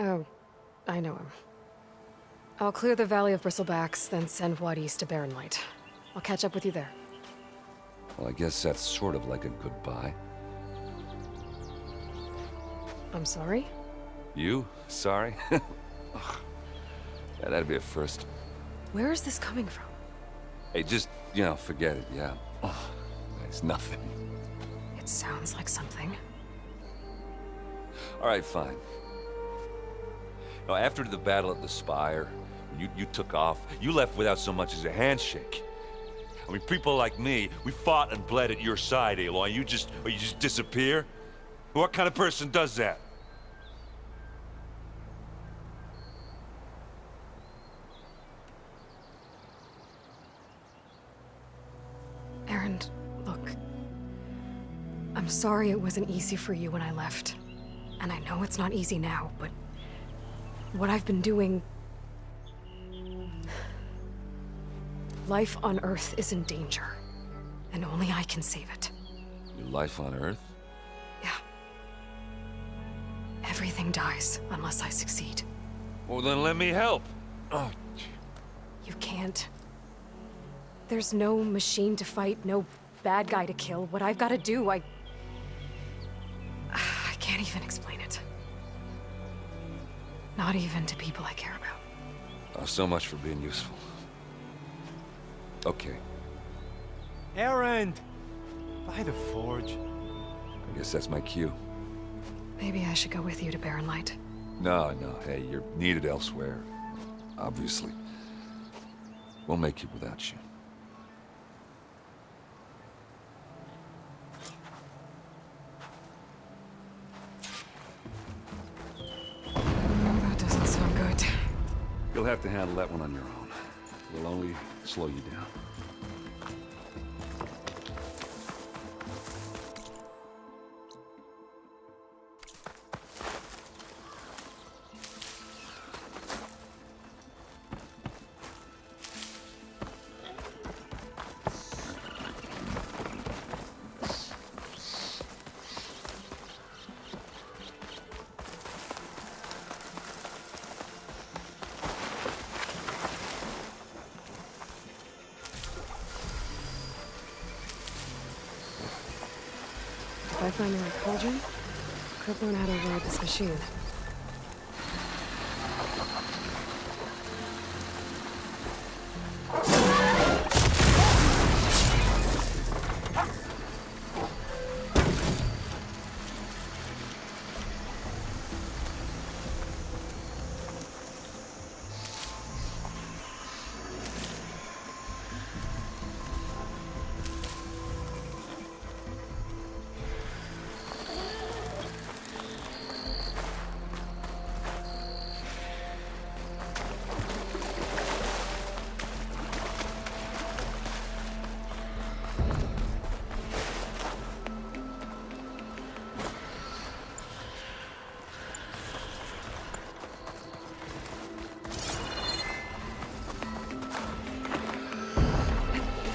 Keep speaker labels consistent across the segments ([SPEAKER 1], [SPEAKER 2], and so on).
[SPEAKER 1] Oh, I know him. I'll clear the Valley of Bristlebacks, then send Watt East to Barren Light. I'll catch up with you there.
[SPEAKER 2] Well, I guess that's sort of like a goodbye.
[SPEAKER 1] I'm sorry?
[SPEAKER 2] You? Sorry? Ugh. Yeah, that'd be a first.
[SPEAKER 1] Where is this coming from?
[SPEAKER 2] Hey, just, forget it, yeah. Ugh. It's nothing.
[SPEAKER 1] It sounds like something.
[SPEAKER 2] All right, fine. Now, after the battle at the Spire, you took off, you left without so much as a handshake. I mean, people like me, we fought and bled at your side, Aloy, and you just disappear? What kind of person does that?
[SPEAKER 1] Erend, look. I'm sorry it wasn't easy for you when I left. And I know it's not easy now, but what I've been doing... Life on Earth is in danger, and only I can save it.
[SPEAKER 2] Your life on Earth?
[SPEAKER 1] Yeah. Everything dies unless I succeed.
[SPEAKER 2] Well, then let me help. Oh,
[SPEAKER 1] You can't. There's no machine to fight, no bad guy to kill. What I've got to do, I can't even explain it. Not even to people I care about.
[SPEAKER 2] oh, so much for being useful. Okay,
[SPEAKER 3] Erend! By the Forge.
[SPEAKER 2] I guess that's my cue.
[SPEAKER 1] Maybe I should go with you to Barren Light.
[SPEAKER 2] No, hey, you're needed elsewhere. Obviously. We'll make it without you.
[SPEAKER 1] That doesn't sound good.
[SPEAKER 2] You'll have to handle that one on your own. We'll only slow you down.
[SPEAKER 1] If I find the right cauldron, could learn how to ride this machine.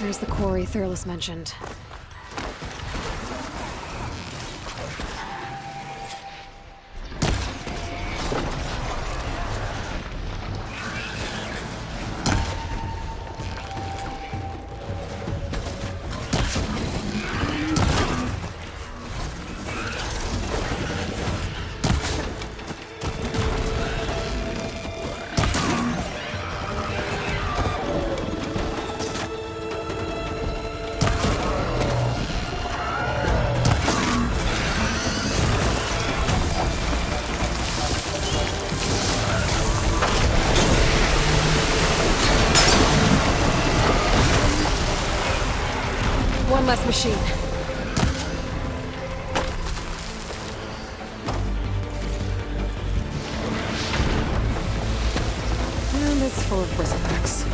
[SPEAKER 1] There's the quarry Thurles mentioned. One less machine. And it's full of bristlebacks.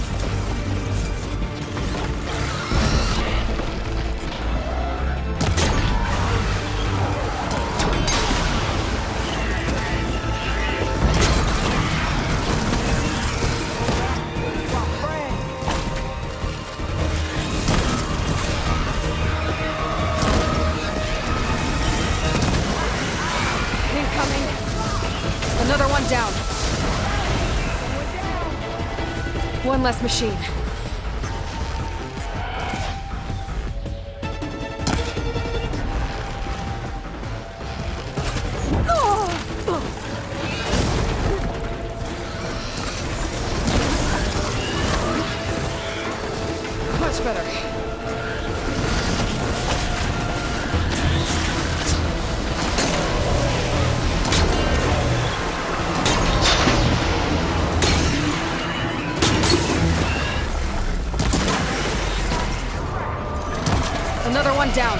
[SPEAKER 1] Another one down. One less machine. Much better. Another one down.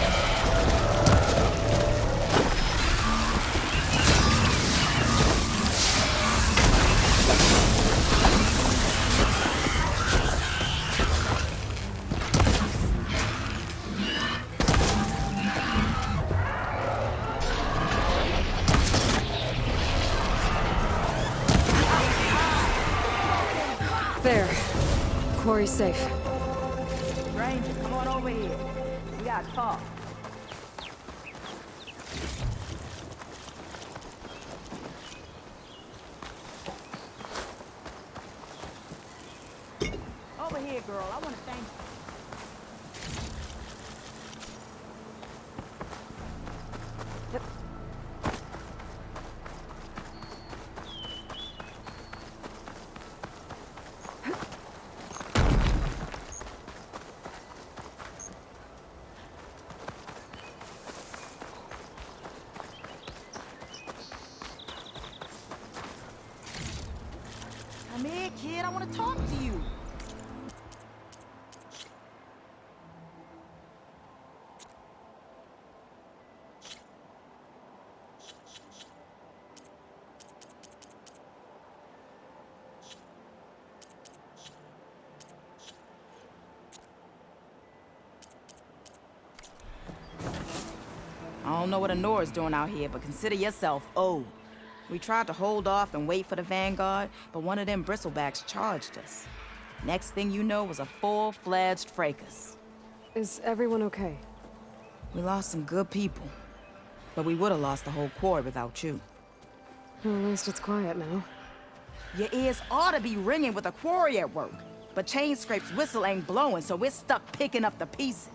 [SPEAKER 1] There. Quarry's safe.
[SPEAKER 4] Ranger, come on over here. We gotta talk. Over here, girl. I want to thank you. Come here, kid. I want to talk to you. I don't know what Honora's doing out here, but consider yourself owed. We tried to hold off and wait for the Vanguard, but one of them bristlebacks charged us. Next thing you know was a full-fledged fracas.
[SPEAKER 1] Is everyone okay?
[SPEAKER 4] We lost some good people, but we would have lost the whole quarry without you.
[SPEAKER 1] Well, at least it's quiet now.
[SPEAKER 4] Your ears ought to be ringing with a quarry at work, but Chainscrape's whistle ain't blowing, so we're stuck picking up the pieces.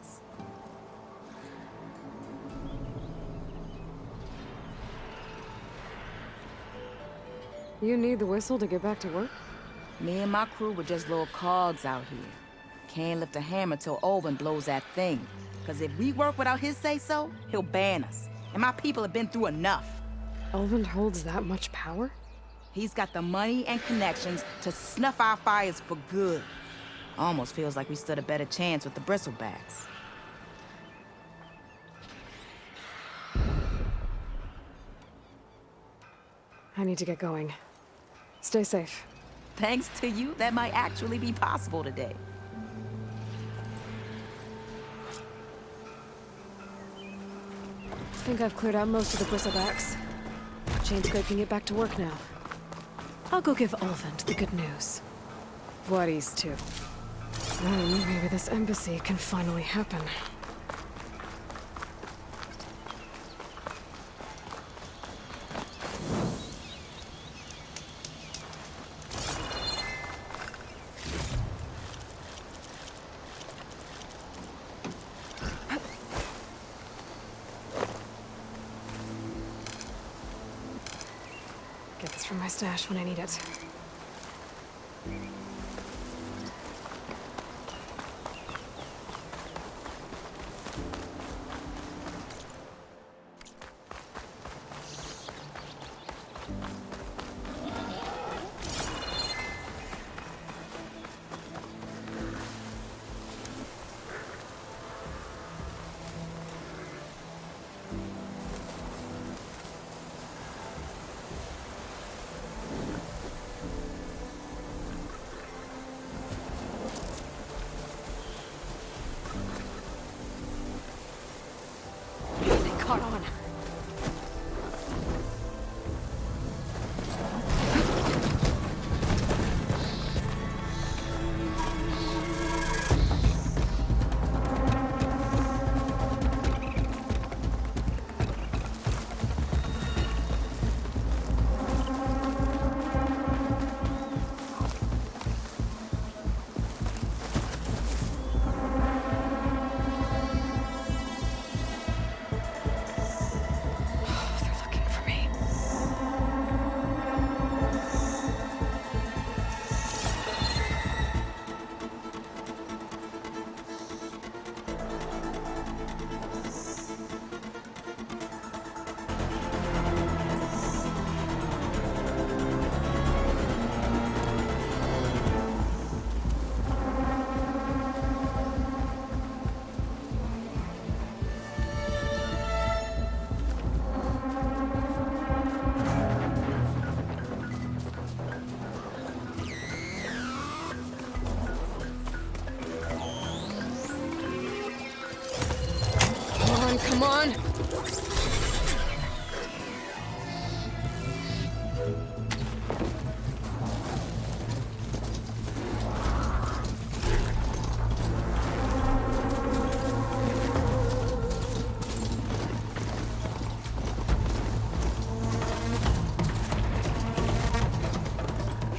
[SPEAKER 1] You need the whistle to get back to work?
[SPEAKER 4] Me and my crew were just little cogs out here. Can't lift a hammer till Olvin blows that thing. Cause if we work without his say-so, he'll ban us. And my people have been through enough.
[SPEAKER 1] Elvin holds that much power?
[SPEAKER 4] He's got the money and connections to snuff our fires for good. Almost feels like we stood a better chance with the bristlebacks.
[SPEAKER 1] I need to get going. Stay safe.
[SPEAKER 4] Thanks to you, that might actually be possible today.
[SPEAKER 1] I think I've cleared out most of the bristlebacks. Chainscrape can get back to work now. I'll go give Olvent the good news. Bloodies, too. Then maybe this embassy can finally happen. Get this from my stash when I need it. on, come on!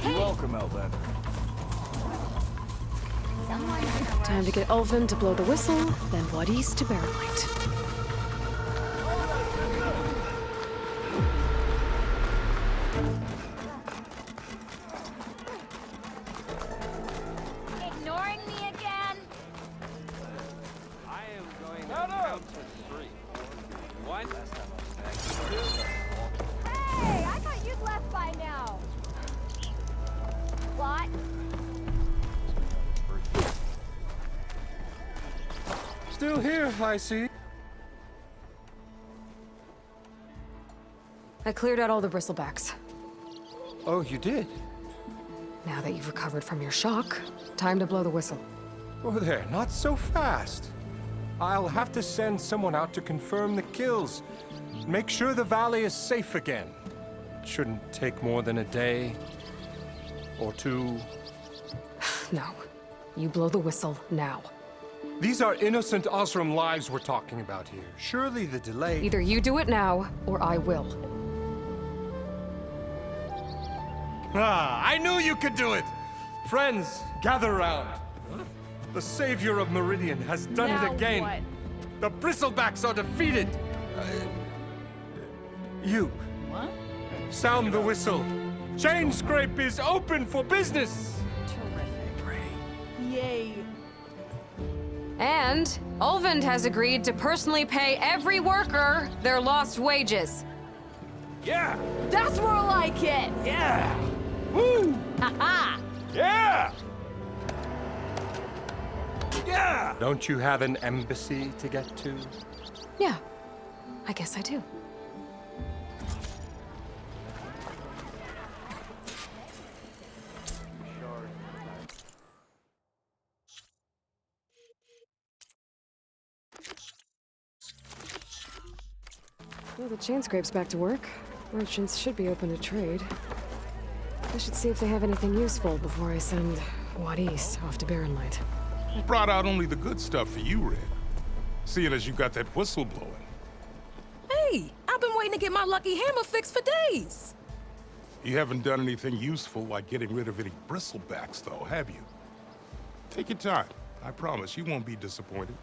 [SPEAKER 3] Welcome, Elven.
[SPEAKER 1] Time to get Ulvin to blow the whistle, then Wadis to Barrelite.
[SPEAKER 5] Ignoring me again?
[SPEAKER 6] I am going to count to 3. 1.
[SPEAKER 5] Hey, I thought you'd left by now. What?
[SPEAKER 3] Still here, I see.
[SPEAKER 1] I cleared out all the bristlebacks.
[SPEAKER 3] Oh, you did?
[SPEAKER 1] Now that you've recovered from your shock, time to blow the whistle.
[SPEAKER 3] Oh, there, not so fast. I'll have to send someone out to confirm the kills. Make sure the valley is safe again. It shouldn't take more than a day. Or 2.
[SPEAKER 1] No. You blow the whistle now.
[SPEAKER 3] These are innocent Osram lives we're talking about here. Surely the delay...
[SPEAKER 1] Either you do it now, or I will.
[SPEAKER 3] Ah, I knew you could do it! Friends, gather round. The savior of Meridian has done it again.
[SPEAKER 5] What?
[SPEAKER 3] The bristlebacks are defeated. You.
[SPEAKER 4] What?
[SPEAKER 3] Sound the whistle. Chain Scrape is open for business.
[SPEAKER 4] Terrific. Yay.
[SPEAKER 1] And Ulvund has agreed to personally pay every worker their lost wages.
[SPEAKER 2] Yeah!
[SPEAKER 4] That's more like it!
[SPEAKER 2] Yeah!
[SPEAKER 3] Woo!
[SPEAKER 4] Ha-ha!
[SPEAKER 2] Yeah! Yeah!
[SPEAKER 3] Don't you have an embassy to get to?
[SPEAKER 1] Yeah, I guess I do. Well, the chain scrape's back to work. Merchants should be open to trade. I should see if they have anything useful before I send Wadis off to Barrenlight.
[SPEAKER 7] Brought out only the good stuff for you, Red. Seeing as you got that whistle blowing.
[SPEAKER 8] Hey, I've been waiting to get my lucky hammer fixed for days.
[SPEAKER 7] You haven't done anything useful like getting rid of any bristlebacks, though, have you? Take your time. I promise you won't be disappointed.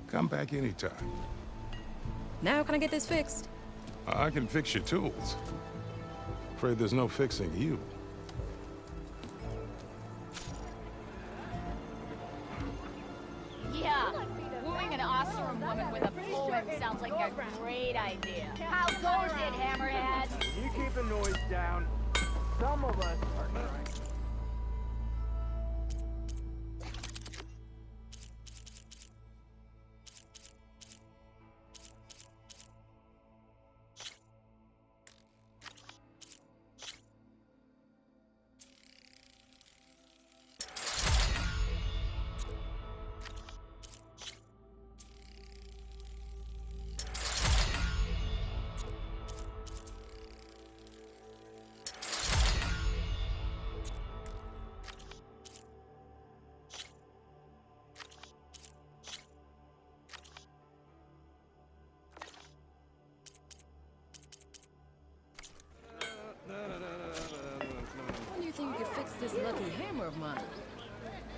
[SPEAKER 7] Come back anytime.
[SPEAKER 8] Now can I get this fixed?
[SPEAKER 7] I can fix your tools. Afraid there's no fixing you.
[SPEAKER 5] Yeah. Wooing an An Oseram woman with a poem sounds like a great idea. How goes it, Hammerhead?
[SPEAKER 6] You keep the noise down. Some of us are trying.
[SPEAKER 8] When do you think you could fix this lucky hammer of mine?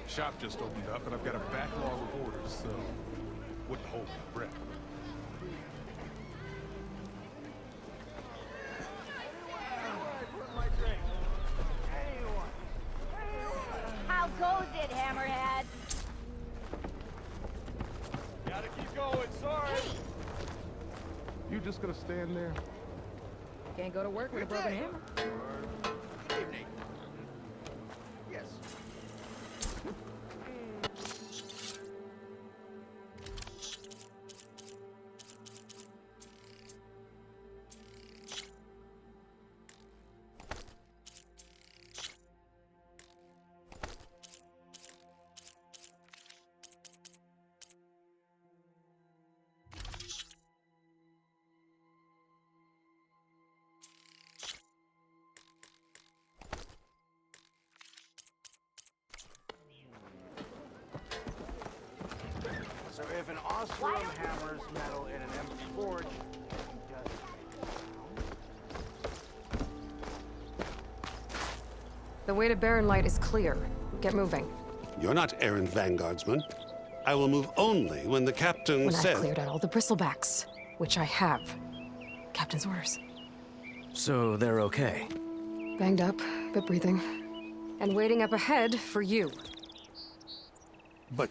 [SPEAKER 7] Shop just opened up, and I've got a backlog of orders, so wouldn't hold my breath.
[SPEAKER 5] How goes it, Hammerhead?
[SPEAKER 6] Gotta keep going, sorry.
[SPEAKER 7] You just gonna stand there?
[SPEAKER 8] Can't go to work with a broken hammer.
[SPEAKER 6] Good evening. Yes. So if an Oseram hammers metal in an empty forge, he does.
[SPEAKER 1] The way to Barren Light is clear. Get moving.
[SPEAKER 9] You're not errand vanguardsman. I will move only when the captain
[SPEAKER 1] When
[SPEAKER 9] says...
[SPEAKER 1] I've cleared out all the bristlebacks, which I have. Captain's orders.
[SPEAKER 10] So they're okay?
[SPEAKER 1] Banged up, but breathing. And waiting up ahead for you.
[SPEAKER 9] But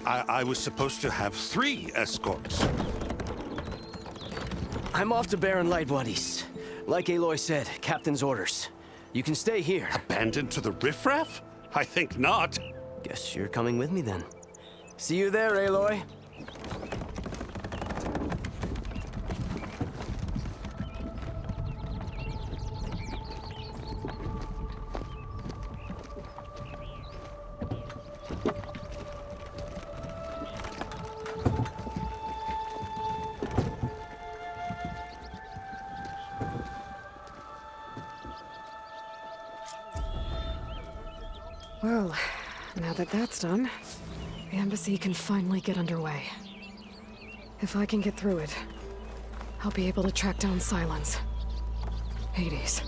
[SPEAKER 9] I was supposed to have 3 escorts.
[SPEAKER 10] I'm off to Barren Light, buddies. Like Aloy said, Captain's orders. You can stay here.
[SPEAKER 9] Abandoned to the riffraff? I think not.
[SPEAKER 10] Guess you're coming with me then. See you there, Aloy.
[SPEAKER 1] Well, now that that's done, the embassy can finally get underway. If I can get through it, I'll be able to track down Sylens. Hades.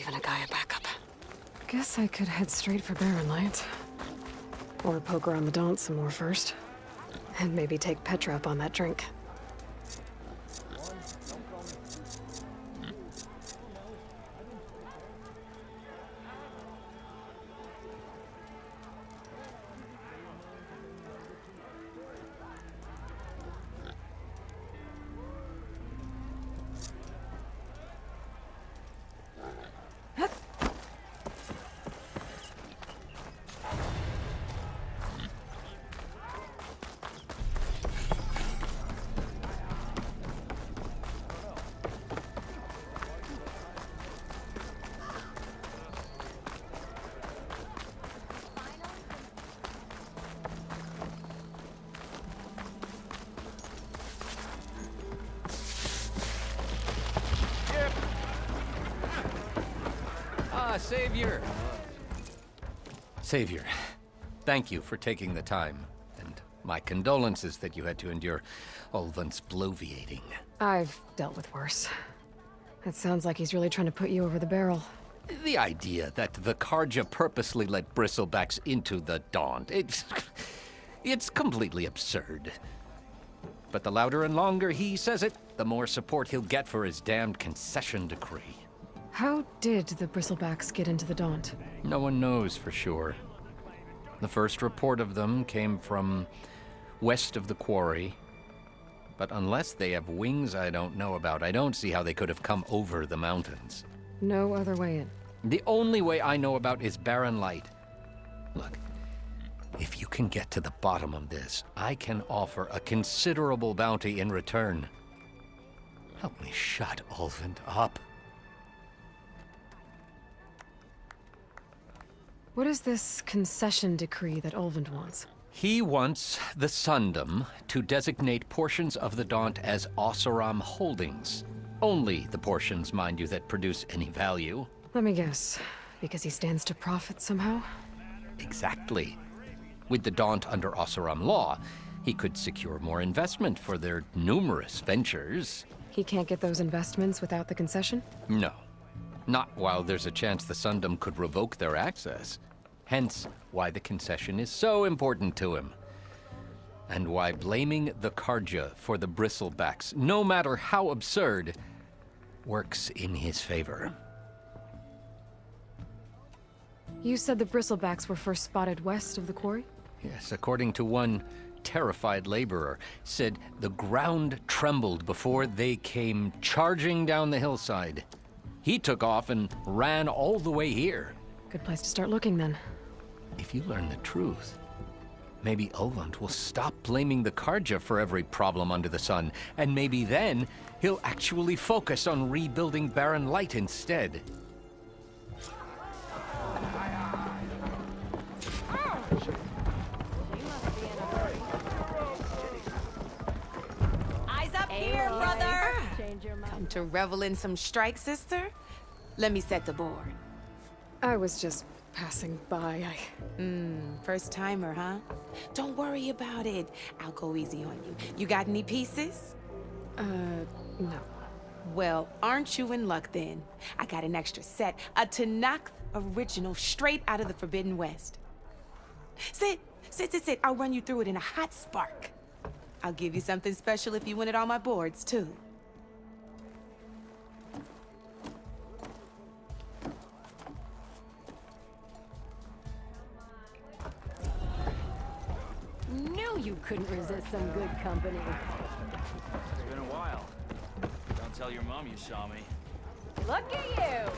[SPEAKER 1] even a Gaia backup. Guess I could head straight for Barren Light. Or poke around the Daunt some more first. And maybe take Petra up on that drink.
[SPEAKER 11] Savior! Savior, thank you for taking the time, and my condolences that you had to endure Ulvund's bloviating.
[SPEAKER 1] I've dealt with worse. It sounds like he's really trying to put you over the barrel.
[SPEAKER 11] The idea that the Carja purposely let Bristlebacks into the Daunt, it's completely absurd. But the louder and longer he says it, the more support he'll get for his damned concession decree.
[SPEAKER 1] How did the Bristlebacks get into the Daunt?
[SPEAKER 11] No one knows for sure. The first report of them came from west of the quarry. But unless they have wings I don't know about, I don't see how they could have come over the mountains.
[SPEAKER 1] No other way in.
[SPEAKER 11] The only way I know about is Barren Light. Look, if you can get to the bottom of this, I can offer a considerable bounty in return. Help me shut Ulvund up.
[SPEAKER 1] What is this concession decree that Ulvund wants?
[SPEAKER 11] He wants the Sundom to designate portions of the Daunt as Oseram holdings. Only the portions, mind you, that produce any value.
[SPEAKER 1] Let me guess. Because he stands to profit somehow?
[SPEAKER 11] Exactly. With the Daunt under Oseram law, he could secure more investment for their numerous ventures.
[SPEAKER 1] He can't get those investments without the concession?
[SPEAKER 11] No. Not while there's a chance the Sundom could revoke their access. Hence, why the concession is so important to him. And why blaming the Carja for the Bristlebacks, no matter how absurd, works in his favor.
[SPEAKER 1] You said the Bristlebacks were first spotted west of the quarry?
[SPEAKER 11] Yes, according to one terrified laborer, said the ground trembled before they came charging down the hillside. He took off and ran all the way here.
[SPEAKER 1] Good place to start looking, then.
[SPEAKER 11] If you learn the truth, maybe Ulvund will stop blaming the Carja for every problem under the sun, and maybe then he'll actually focus on rebuilding Barren Light instead.
[SPEAKER 4] Eyes up here, brother! Come to revel in some strike, sister? Let me set the board.
[SPEAKER 1] I was just passing by.
[SPEAKER 4] First timer, huh? Don't worry about it. I'll go easy on you. You got any pieces?
[SPEAKER 1] No.
[SPEAKER 4] Well, aren't you in luck then? I got an extra set, a Tanakh original straight out of the Forbidden West. Sit. I'll run you through it in a hot spark. I'll give you something special if you win it on my boards, too.
[SPEAKER 5] Knew you couldn't resist some good company.
[SPEAKER 12] It's been a while. Don't tell your mom you saw me.
[SPEAKER 5] Look at you!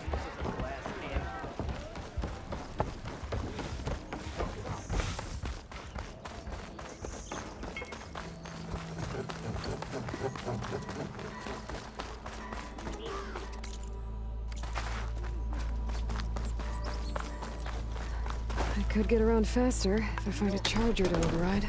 [SPEAKER 1] I could get around faster if I find a charger to override.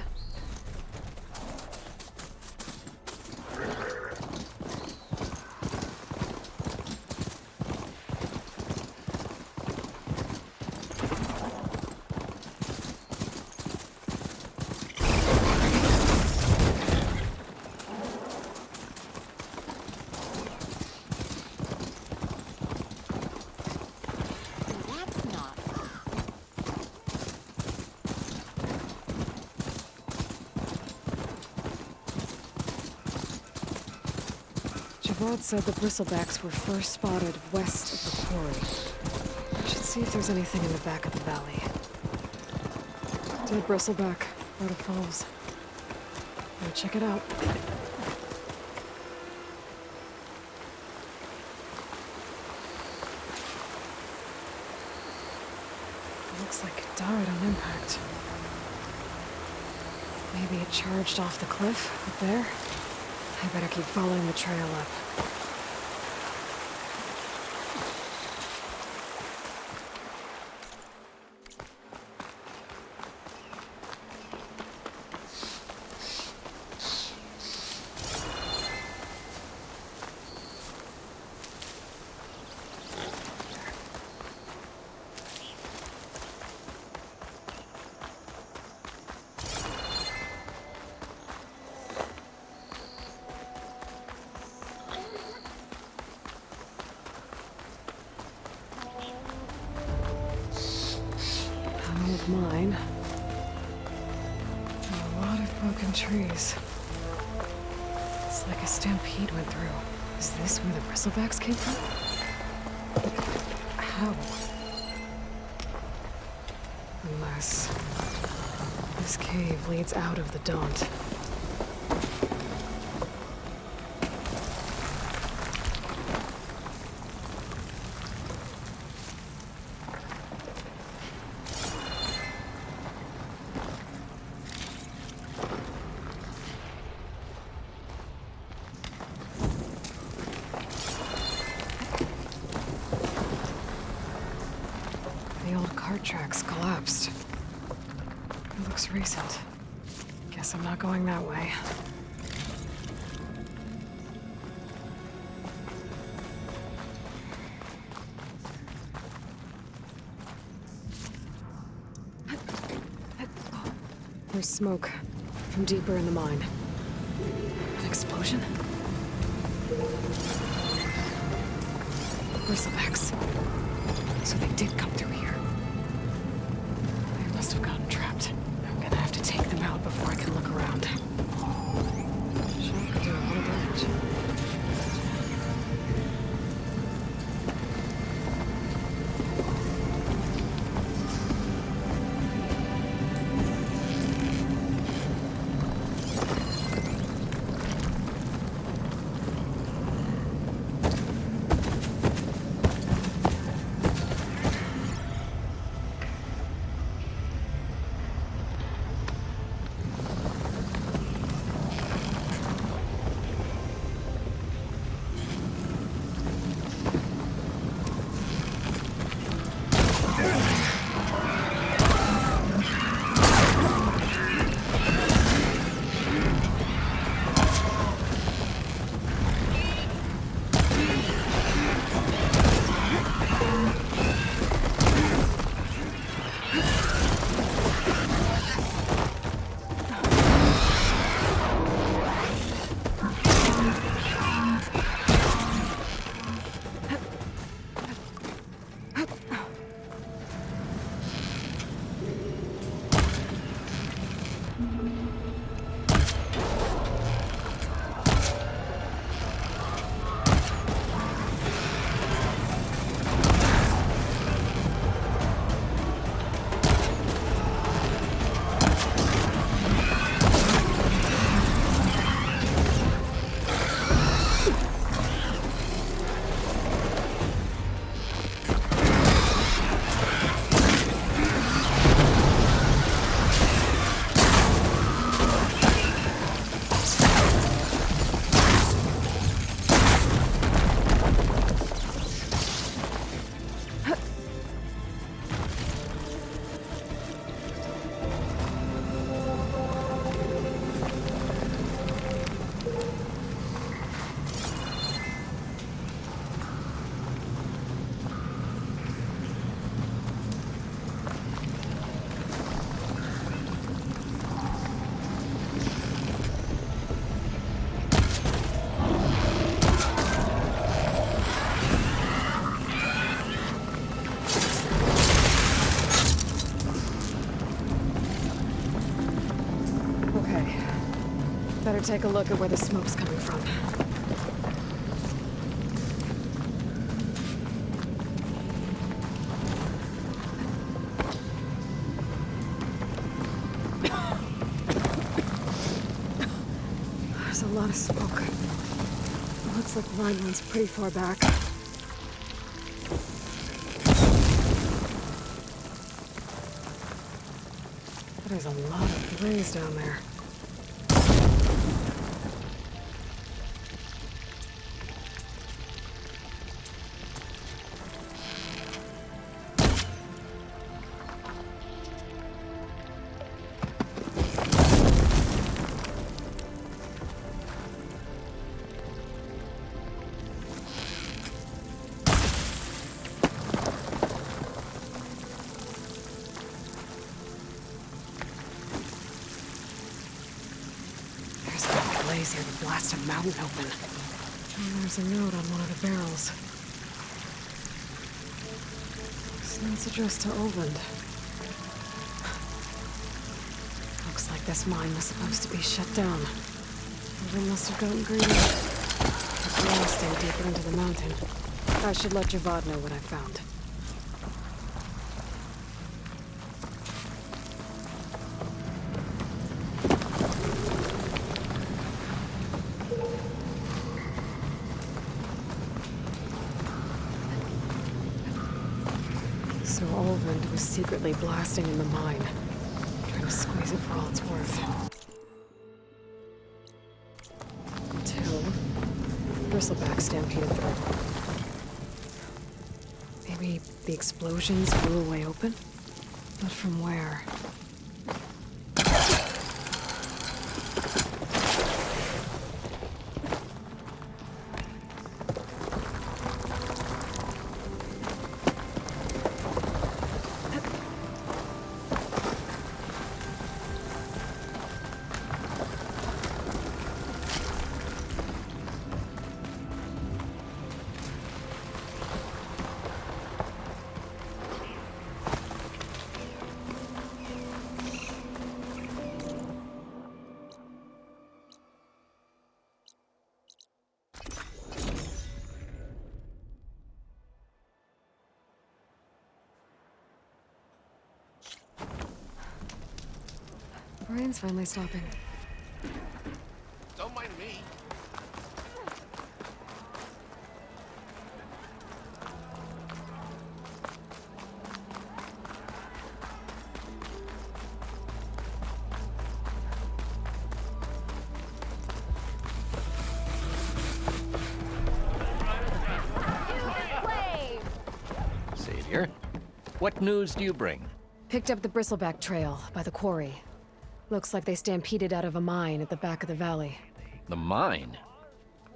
[SPEAKER 1] squad said the bristlebacks were first spotted west of the quarry. I should see if there's anything in the back of the valley. Dead bristleback, Water Falls. Go check it out. Looks like it died on impact. Maybe it charged off the cliff up there. I better keep following the trail up. Mine. A lot of broken trees. It's like a stampede went through. Is this where the bristlebacks came from? How? Unless this cave leads out of the Daunt. Tracks collapsed. It looks recent. Guess I'm not going that way. There's smoke from deeper in the mine. An explosion? Bristlebacks. So they did come through here. Must have gotten trapped. I'm gonna have to take them out before I can look around. Sure could do a lot of damage. Better take a look at where the smoke's coming from. lot of smoke. Looks like the line runs pretty far back. There's a lot of blaze down there. Here to blast a mountain open. And there's a note on one of the barrels. Sounds addressed to Olvend. Looks like this mine was supposed to be shut down. Olvend must have gotten greedy. The grass stayed deeper into the mountain. I should let Javad know what I found. So Olvend was secretly blasting in the mine, trying to squeeze it for all it's worth. Until Bristleback stampeded through. Maybe the explosions blew a way open? But from where? Rain's finally stopping.
[SPEAKER 13] Don't mind me.
[SPEAKER 11] Savior, what news do you bring?
[SPEAKER 1] Picked up the Bristleback trail by the quarry. Looks like they stampeded out of a mine at the back of the valley.
[SPEAKER 11] The mine?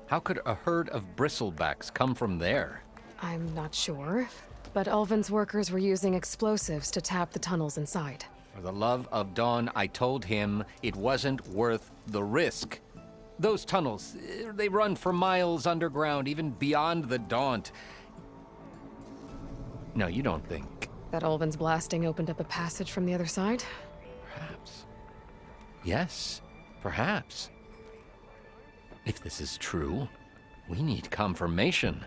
[SPEAKER 11] How could a herd of bristlebacks come from there?
[SPEAKER 1] I'm not sure, but Ulvin's workers were using explosives to tap the tunnels inside.
[SPEAKER 11] For the love of Dawn, I told him it wasn't worth the risk. Those tunnels, they run for miles underground, even beyond the Daunt. No, you don't think...
[SPEAKER 1] That Ulvin's blasting opened up a passage from the other side?
[SPEAKER 11] Perhaps. Yes, perhaps. If this is true, we need confirmation.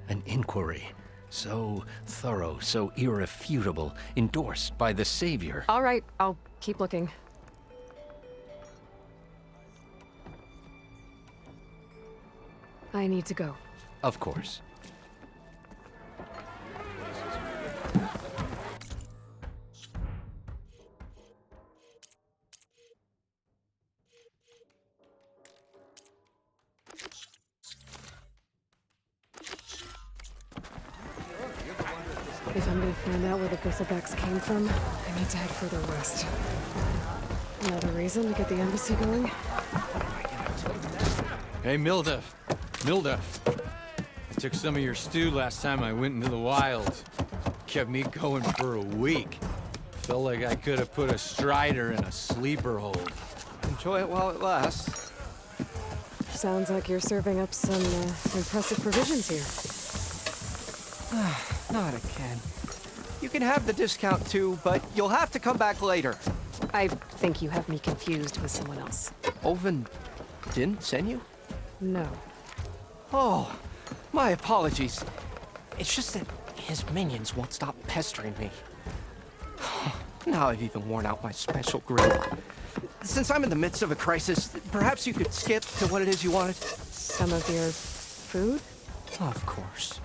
[SPEAKER 11] An inquiry. So thorough, so irrefutable, endorsed by the Savior.
[SPEAKER 1] All right, I'll keep looking. I need to go.
[SPEAKER 11] Of course.
[SPEAKER 1] If I'm gonna find out where the Bristlebacks came from, I need to head further west. Another reason to get the embassy going?
[SPEAKER 14] Hey, Milda. Milda. I took some of your stew last time I went into the wild. Kept me going for a week. Felt like I could have put a strider in a sleeper hold.
[SPEAKER 10] Enjoy it while it lasts.
[SPEAKER 1] Sounds like you're serving up some impressive provisions here.
[SPEAKER 10] Not again. You can have the discount too, but you'll have to come back later.
[SPEAKER 1] I think you have me confused with someone else.
[SPEAKER 10] Olvend didn't send you?
[SPEAKER 1] No.
[SPEAKER 10] Oh, my apologies. It's just that his minions won't stop pestering me. Now I've even worn out my special grip. Since I'm in the midst of a crisis, perhaps you could skip to what it is you wanted?
[SPEAKER 1] Some of your food?
[SPEAKER 10] Of course.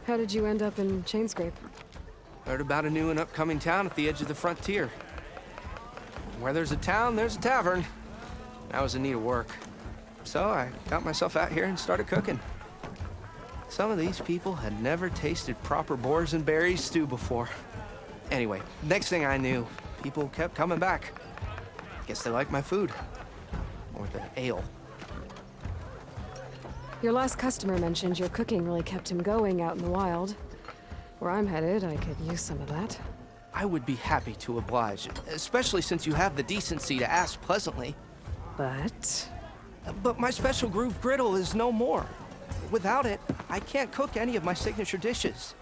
[SPEAKER 1] How did you end up in Chainscrape?
[SPEAKER 10] Heard about a new and upcoming town at the edge of the frontier. Where there's a town, there's a tavern. I was in need of work. So I got myself out here and started cooking. Some of these people had never tasted proper boars and berries stew before. Anyway, next thing I knew, people kept coming back. Guess they liked my food. Or the ale.
[SPEAKER 1] Your last customer mentioned your cooking really kept him going out in the wild. Where I'm headed, I could use some of that.
[SPEAKER 10] I would be happy to oblige, especially since you have the decency to ask pleasantly.
[SPEAKER 1] But
[SPEAKER 10] my special groove griddle is no more. Without it, I can't cook any of my signature dishes.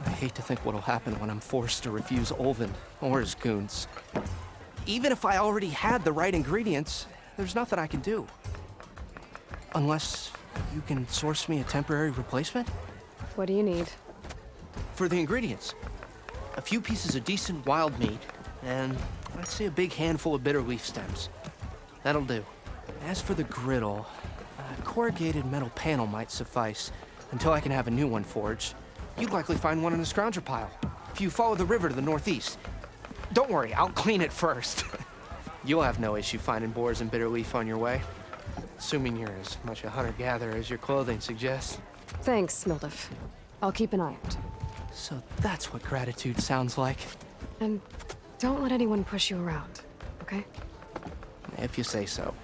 [SPEAKER 10] I hate to think what'll happen when I'm forced to refuse Olvin or his goons. Even if I already had the right ingredients, there's nothing I can do. Unless you can source me a temporary replacement?
[SPEAKER 1] What do you need?
[SPEAKER 10] For the ingredients, a few pieces of decent wild meat, and let's say a big handful of bitter leaf stems. That'll do. As for the griddle, a corrugated metal panel might suffice until I can have a new one forged. You'd likely find one in a scrounger pile, if you follow the river to the northeast. Don't worry, I'll clean it first. You'll have no issue finding boars and bitter leaf on your way. Assuming you're as much a hunter-gatherer as your clothing suggests.
[SPEAKER 1] Thanks, Mildef. I'll keep an eye out.
[SPEAKER 10] So that's what gratitude sounds like.
[SPEAKER 1] And don't let anyone push you around, okay?
[SPEAKER 10] If you say so.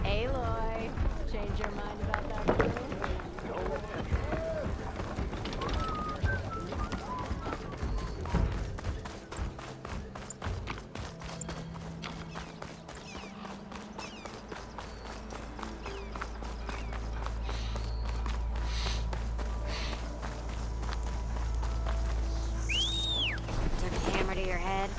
[SPEAKER 5] Aloy, change your mind about that room?
[SPEAKER 13] Took a hammer to your head?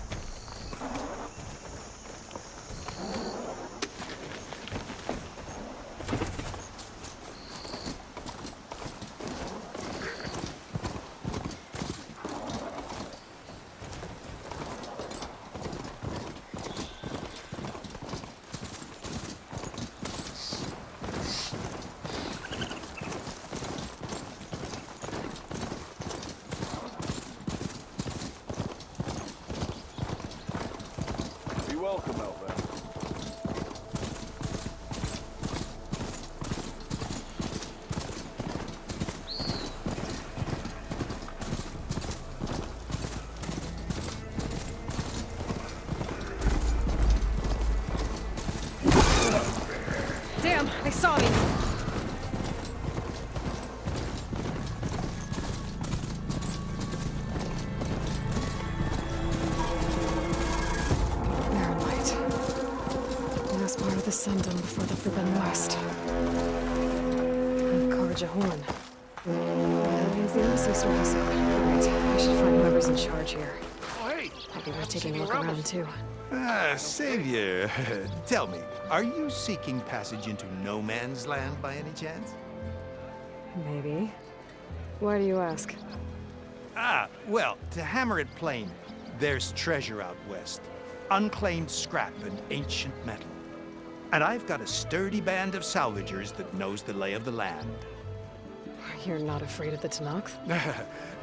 [SPEAKER 6] Be welcome, Elva.
[SPEAKER 1] Damn, they saw me! Last part of the Sundom before the Forbidden West. And Karja Horn. That means the embassy store is up. Right, I should find whoever's in charge here.
[SPEAKER 15] Oh, hey!
[SPEAKER 1] Maybe we're taking a look around too.
[SPEAKER 15] Ah, Savior. Tell me, are you seeking passage into no man's land by any chance?
[SPEAKER 1] Maybe. Why do you ask?
[SPEAKER 15] Ah, well, to hammer it plain, there's treasure out west. Unclaimed scrap and ancient metal. And I've got a sturdy band of salvagers that knows the lay of the land.
[SPEAKER 1] You're not afraid of the Tenakth?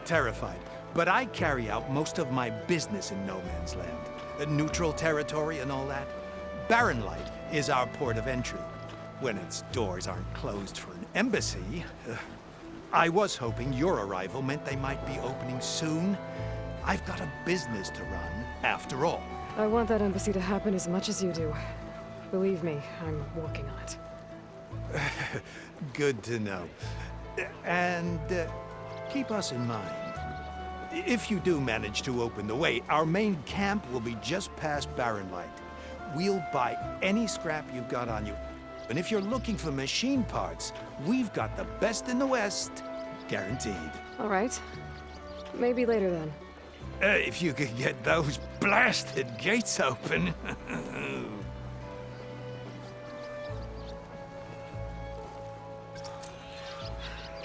[SPEAKER 15] Terrified. But I carry out most of my business in no man's land. Neutral territory and all that. Barren Light is our port of entry. When its doors aren't closed for an embassy. I was hoping your arrival meant they might be opening soon. I've got a business to run, after all.
[SPEAKER 1] I want that embassy to happen as much as you do. Believe me, I'm working on it.
[SPEAKER 15] Good to know. And keep us in mind. If you do manage to open the way, our main camp will be just past Barren Light. We'll buy any scrap you've got on you. And if you're looking for machine parts, we've got the best in the West, guaranteed.
[SPEAKER 1] All right. Maybe later then.
[SPEAKER 15] If you could get those blasted gates open.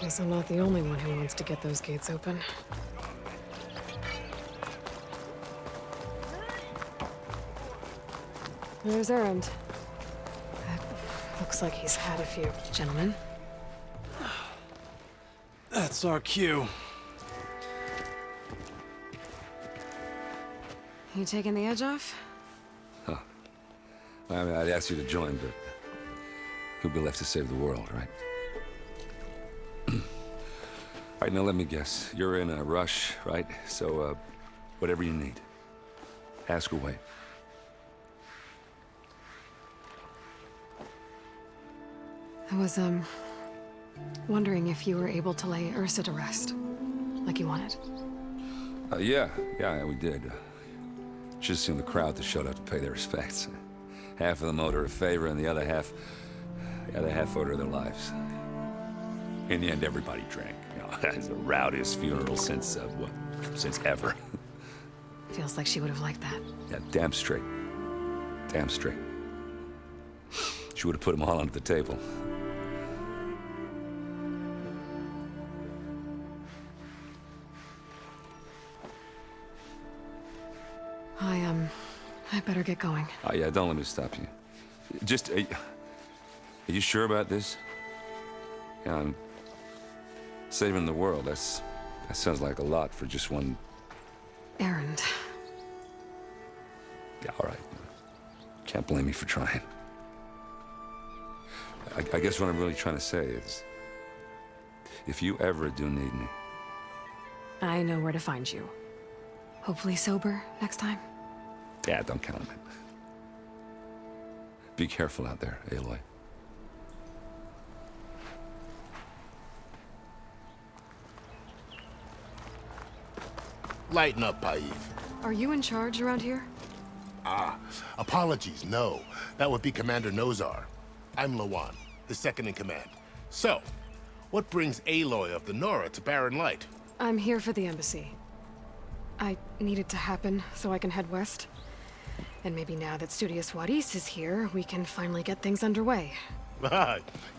[SPEAKER 1] Guess I'm not the only one who wants to get those gates open. There's Erend. Looks like he's had a few, gentlemen.
[SPEAKER 16] That's our cue.
[SPEAKER 1] You taking the edge off?
[SPEAKER 2] Huh. I mean, I'd ask you to join, but who'd be left to save the world, right? All right, now let me guess. You're in a rush, right? So, whatever you need, ask away.
[SPEAKER 1] I was, wondering if you were able to lay Ursa to rest, like you wanted.
[SPEAKER 2] Yeah, we did. Should've seen the crowd that showed up to pay their respects. Half of them owed her a favor, and the other half owed her their lives. In the end, everybody drank. You know, it's the rowdiest funeral since ever.
[SPEAKER 1] Feels like she would have liked that.
[SPEAKER 2] Yeah, damn straight. Damn straight. She would have put them all under the table.
[SPEAKER 1] I better get going.
[SPEAKER 2] Oh, yeah, don't let me stop you. Just, are you sure about this? Yeah, I'm saving the world. That sounds like a lot for just one...
[SPEAKER 1] Erend.
[SPEAKER 2] Yeah, all right. Can't blame me for trying. I guess what I'm really trying to say is, if you ever do need me...
[SPEAKER 1] I know where to find you. Hopefully sober next time.
[SPEAKER 2] Yeah, don't count on it. Be careful out there, Aloy.
[SPEAKER 17] Lighten up, Paiv.
[SPEAKER 1] Are you in charge around here?
[SPEAKER 17] Apologies, no. That would be Commander Nozar. I'm Lawan, his second in command. So, what brings Aloy of the Nora to Barren Light?
[SPEAKER 1] I'm here for the embassy. I need it to happen so I can head west. And maybe now that Studious Wadis is here, we can finally get things underway.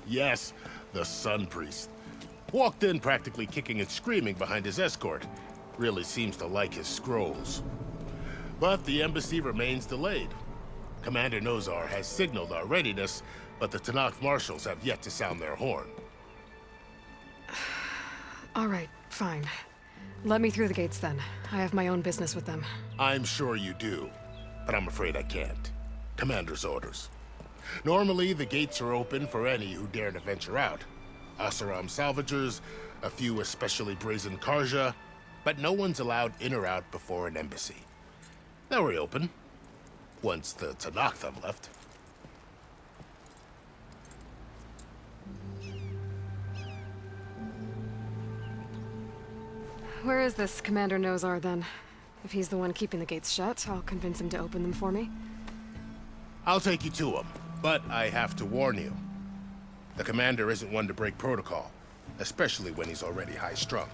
[SPEAKER 17] Yes, the Sun Priest. Walked in practically kicking and screaming behind his escort. Really seems to like his scrolls. But the embassy remains delayed. Commander Nozar has signaled our readiness, but the Tenakth marshals have yet to sound their horn.
[SPEAKER 1] All right, fine. Let me through the gates then. I have my own business with them.
[SPEAKER 17] I'm sure you do, but I'm afraid I can't. Commander's orders. Normally, the gates are open for any who dare to venture out. Oseram salvagers, a few especially brazen Karja, but no one's allowed in or out before an embassy. They'll reopen, once the Tenakth have left.
[SPEAKER 1] Where is this Commander Nozar, then? If he's the one keeping the gates shut, I'll convince him to open them for me.
[SPEAKER 17] I'll take you to him, but I have to warn you. The commander isn't one to break protocol, especially when he's already high-strung.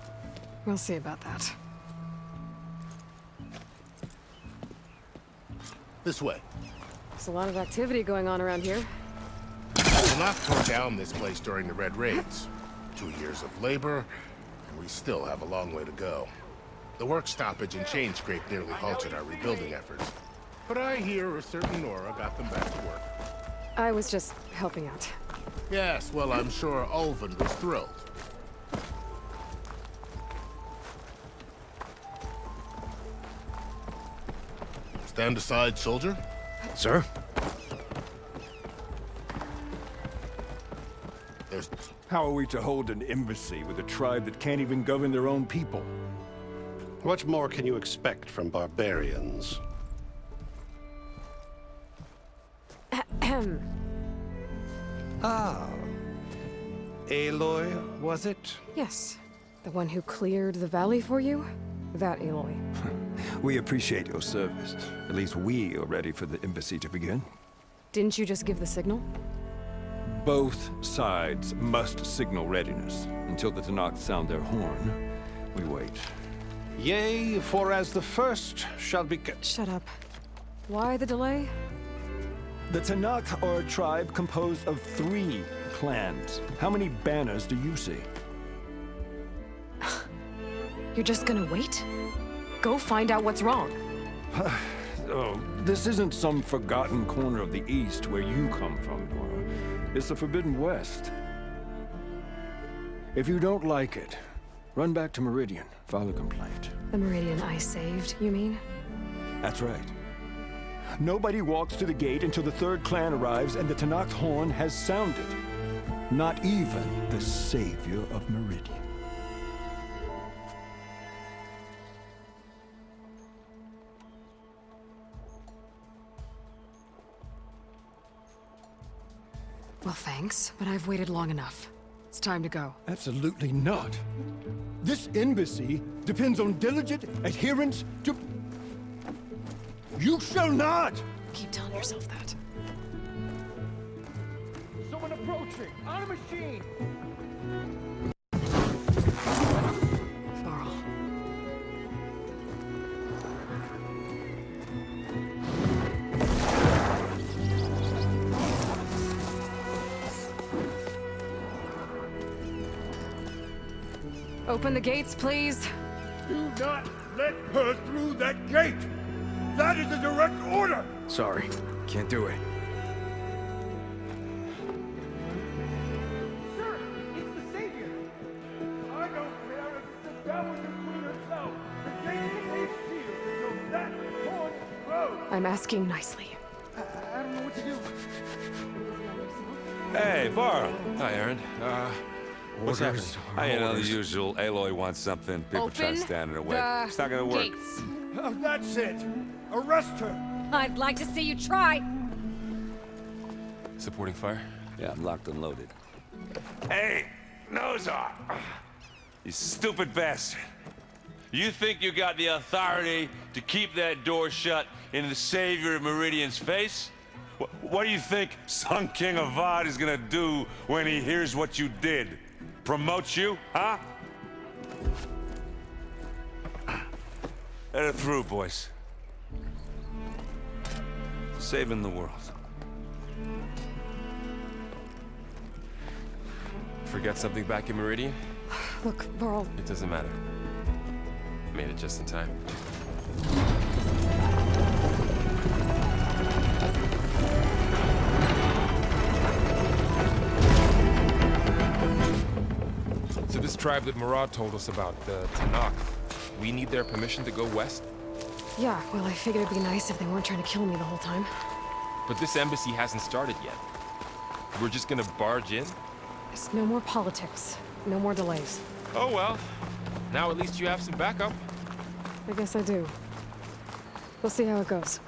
[SPEAKER 1] We'll see about that.
[SPEAKER 17] This way.
[SPEAKER 1] There's a lot of activity going on around here.
[SPEAKER 17] Tenakth tore down this place during the Red Raids. 2 years of labor, and we still have a long way to go. The work stoppage and chain scrape nearly halted our rebuilding efforts. But I hear a certain Nora got them back to work.
[SPEAKER 1] I was just helping out.
[SPEAKER 17] Yes, well, I'm sure Ulvund was thrilled. Stand aside, soldier.
[SPEAKER 9] Sir?
[SPEAKER 18] How are we to hold an embassy with a tribe that can't even govern their own people?
[SPEAKER 9] What more can you expect from barbarians?
[SPEAKER 18] Ah. Aloy, was it?
[SPEAKER 1] Yes. The one who cleared the valley for you? That Aloy.
[SPEAKER 18] We appreciate your service. At least we are ready for the embassy to begin.
[SPEAKER 1] Didn't you just give the signal?
[SPEAKER 18] Both sides must signal readiness. Until the Tenakth sound their horn, we wait.
[SPEAKER 9] Yea, for as the first shall be...
[SPEAKER 1] Shut up. Why the delay?
[SPEAKER 18] The Tanakh are a tribe composed of 3 clans. How many banners do you see?
[SPEAKER 1] You're just gonna wait? Go find out what's wrong.
[SPEAKER 18] Oh, this isn't some forgotten corner of the East where you come from, Nora. It's the Forbidden West. If you don't like it, run back to Meridian, file a complaint.
[SPEAKER 1] The Meridian I saved, you mean?
[SPEAKER 18] That's right. Nobody walks to the gate until the 3rd clan arrives and the Tanakh horn has sounded. Not even the savior of Meridian.
[SPEAKER 1] Well, thanks, but I've waited long enough. It's time to go.
[SPEAKER 18] Absolutely not. This embassy depends on diligent adherence to... You shall not!
[SPEAKER 1] Keep telling yourself that.
[SPEAKER 3] Someone approaching! On a machine!
[SPEAKER 1] Varl. Open the gates, please.
[SPEAKER 3] Do not let her through that gate! That is a direct order!
[SPEAKER 16] Sorry, can't do it.
[SPEAKER 3] Sir, it's the Savior! I don't care if it's the devil and Queen herself! The gate is sealed until that horn blows!
[SPEAKER 1] I'm asking nicely.
[SPEAKER 3] I don't know what to do.
[SPEAKER 2] Hey, Varl.
[SPEAKER 16] Hi, Aaron. What's happening?
[SPEAKER 2] You know, the usual. Aloy wants something. People try to stand in her way. It's not gonna work.
[SPEAKER 3] That's it! Arrest her!
[SPEAKER 5] I'd like to see you try.
[SPEAKER 16] Supporting fire?
[SPEAKER 2] Yeah, I'm locked and loaded. Hey, Nozar! You stupid bastard. You think you got the authority to keep that door shut in the savior of Meridian's face? What do you think Sun King Avad is gonna do when he hears what you did? Promote you, huh? Let her through, boys. Saving the world.
[SPEAKER 16] Forget something back in Meridian?
[SPEAKER 1] Look, Varl.
[SPEAKER 16] It doesn't matter. Made it just in time.
[SPEAKER 19] So this tribe that Murad told us about, the Tanakh, we need their permission to go west?
[SPEAKER 1] Yeah, well, I figured it'd be nice if they weren't trying to kill me the whole time.
[SPEAKER 19] But this embassy hasn't started yet. We're just gonna barge in?
[SPEAKER 1] There's no more politics. No more delays.
[SPEAKER 19] Oh well. Now at least you have some backup.
[SPEAKER 1] I guess I do. We'll see how it goes.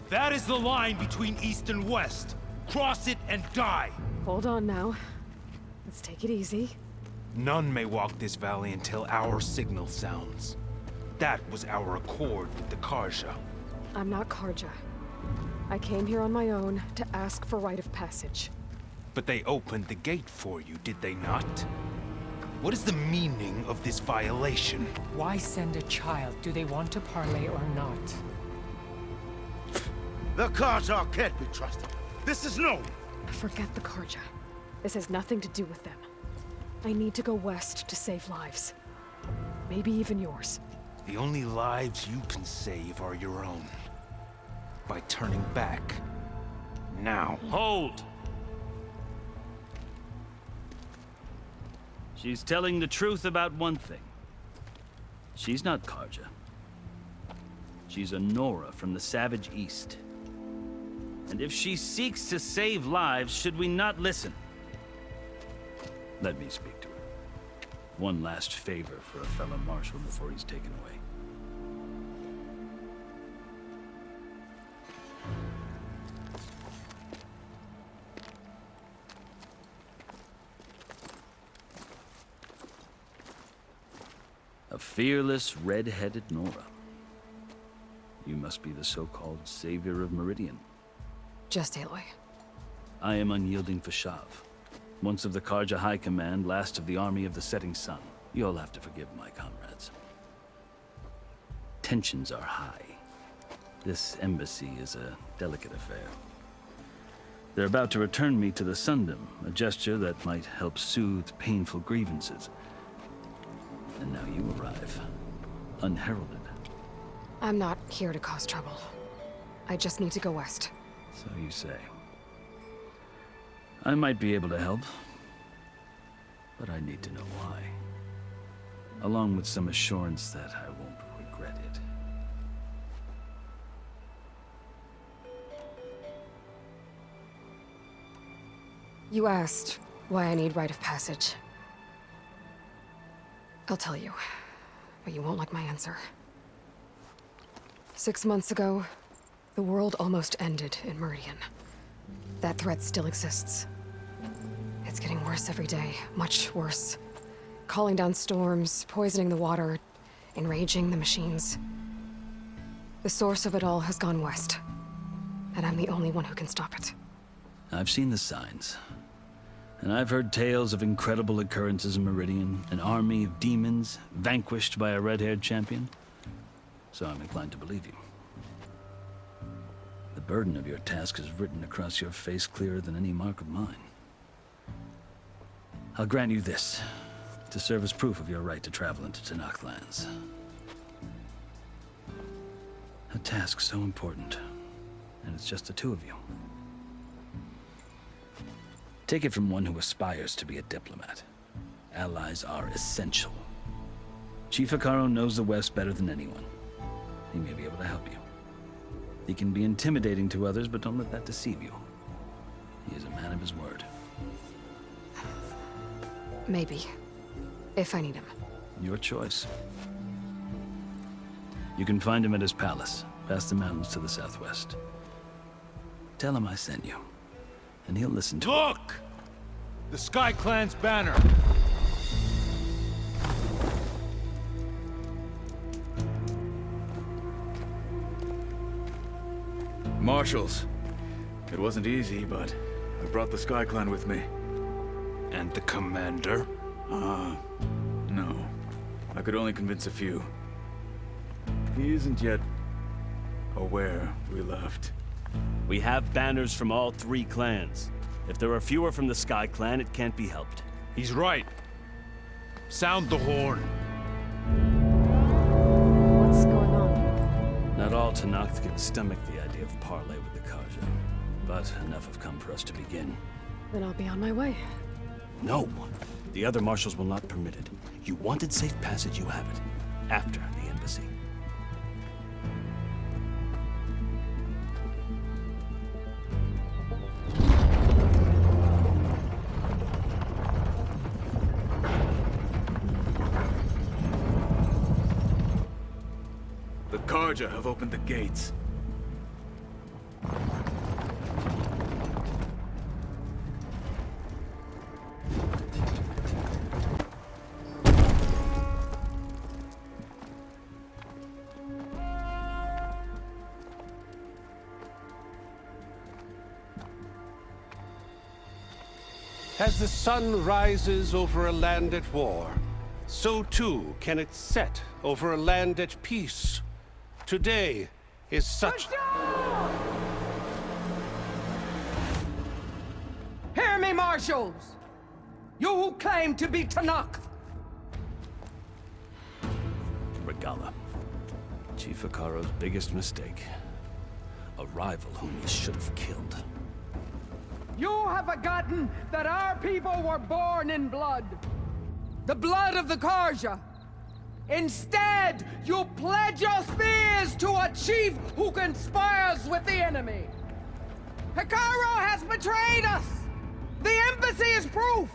[SPEAKER 15] That is the line between East and West. Cross it and die.
[SPEAKER 1] Hold on now. Let's take it easy.
[SPEAKER 15] None may walk this valley until our signal sounds. That was our accord with the Karja.
[SPEAKER 1] I'm not Karja. I came here on my own to ask for rite of passage.
[SPEAKER 15] But they opened the gate for you, did they not? What is the meaning of this violation?
[SPEAKER 20] Why send a child? Do they want to parley or not?
[SPEAKER 17] The Karja can't be trusted. This is known.
[SPEAKER 1] Forget the Karja. This has nothing to do with them. I need to go west to save lives. Maybe even yours.
[SPEAKER 15] The only lives you can save are your own. By turning back. Now.
[SPEAKER 12] Hold! She's telling the truth about one thing. She's not Karja. She's a Nora from the Savage East. And if she seeks to save lives, should we not listen? Let me speak to her. One last favor for a fellow marshal before he's taken away. A fearless, red-headed Nora. You must be the so-called savior of Meridian.
[SPEAKER 1] Just Aloy.
[SPEAKER 12] I am Unyielding Fashav. Once of the Karja High Command, last of the Army of the Setting Sun. You'll have to forgive my comrades. Tensions are high. This embassy is a delicate affair. They're about to return me to the Sundom, a gesture that might help soothe painful grievances. And now you arrive, unheralded.
[SPEAKER 1] I'm not here to cause trouble. I just need to go west.
[SPEAKER 12] So you say. I might be able to help, but I need to know why. Along with some assurance that I won't regret it.
[SPEAKER 1] You asked why I need rite of passage. I'll tell you, but you won't like my answer. 6 months ago, the world almost ended in Meridian. That threat still exists. It's getting worse every day, much worse. Calling down storms, poisoning the water, enraging the machines. The source of it all has gone west, and I'm the only one who can stop it.
[SPEAKER 12] I've seen the signs. And I've heard tales of incredible occurrences in Meridian, an army of demons vanquished by a red-haired champion. So I'm inclined to believe you. The burden of your task is written across your face clearer than any mark of mine. I'll grant you this, to serve as proof of your right to travel into Tenakth lands. A task so important, and it's just the two of you. Take it from one who aspires to be a diplomat. Allies are essential. Chief Hekarro knows the West better than anyone. He may be able to help you. He can be intimidating to others, but don't let that deceive you. He is a man of his word.
[SPEAKER 1] Maybe. If I need him.
[SPEAKER 12] Your choice. You can find him at his palace, past the mountains to the southwest. Tell him I sent you. And he'll listen to
[SPEAKER 14] Look! The Sky Clan's banner!
[SPEAKER 21] Marshals. It wasn't easy, but I brought the Sky Clan with me.
[SPEAKER 14] And the commander?
[SPEAKER 21] No. I could only convince a few. He isn't yet aware we left.
[SPEAKER 22] We have banners from all 3 clans. If there are fewer from the Sky Clan, it can't be helped.
[SPEAKER 14] He's right. Sound the horn.
[SPEAKER 1] What's going on?
[SPEAKER 12] Not all Tenakth can stomach the idea of parley with the Karja. But enough have come for us to begin.
[SPEAKER 1] Then I'll be on my way.
[SPEAKER 22] No! The other marshals will not permit it. You wanted safe passage, you have it. After the embassy.
[SPEAKER 21] The Karja have opened the gates.
[SPEAKER 23] As the sun rises over a land at war, so too can it set over a land at peace. Today is such...
[SPEAKER 24] Hear me, marshals! You who claim to be Tenakth!
[SPEAKER 12] Regalla. Chief Hekarro's biggest mistake. A rival whom he should have killed.
[SPEAKER 24] You have forgotten that our people were born in blood. The blood of the Karja. Instead, you pledge your spears to a chief who conspires with the enemy. Hekarro has betrayed us! The embassy is proof!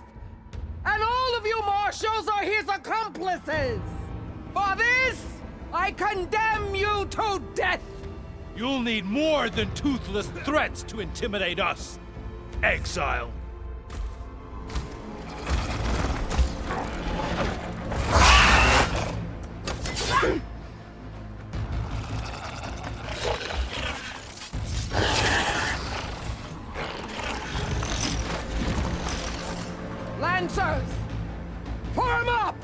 [SPEAKER 24] And all of you marshals are his accomplices! For this, I condemn you to death!
[SPEAKER 14] You'll need more than toothless threats to intimidate us. Exile.
[SPEAKER 24] Lancers! Form up!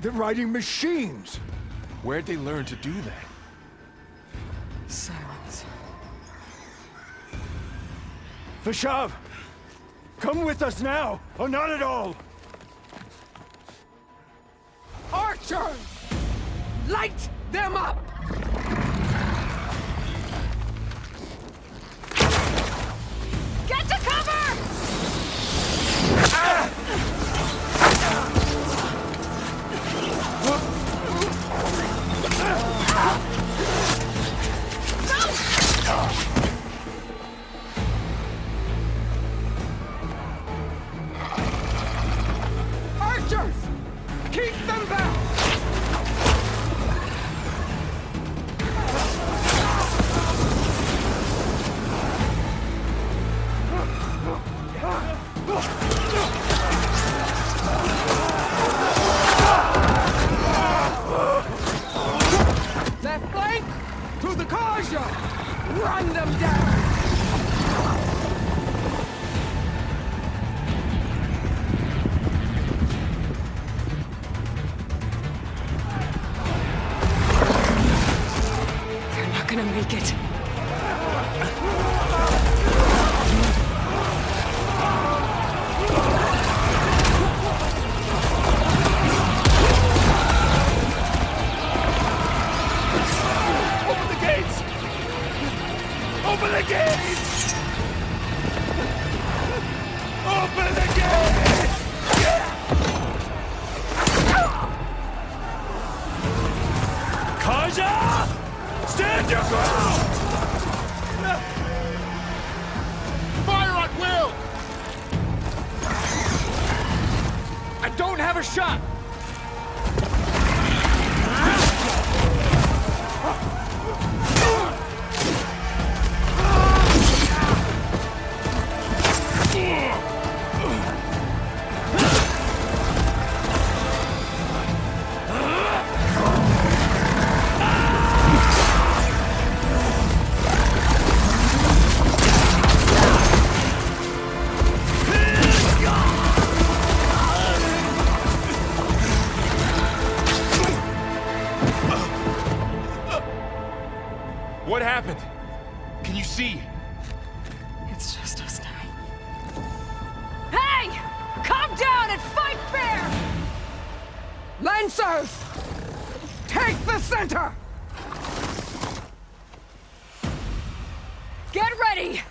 [SPEAKER 18] They're riding machines!
[SPEAKER 19] Where'd they learn to do that?
[SPEAKER 24] Silence.
[SPEAKER 18] Vashav! Come with us now, or not at all!
[SPEAKER 24] Archers! Light them up!
[SPEAKER 5] Get to cover!
[SPEAKER 24] Archers! Keep them back! Left flank! To the Karja! Run them down!
[SPEAKER 1] They're not gonna make it.
[SPEAKER 18] Open the gates! Open the gates! Open the gates!
[SPEAKER 14] Karja! Stand your ground!
[SPEAKER 17] Fire at will!
[SPEAKER 18] I don't have a shot!
[SPEAKER 19] What happened? Can you see?
[SPEAKER 1] It's just us now.
[SPEAKER 5] Hey! Calm down and fight fair!
[SPEAKER 24] Lancers! Take the center!
[SPEAKER 5] Get ready!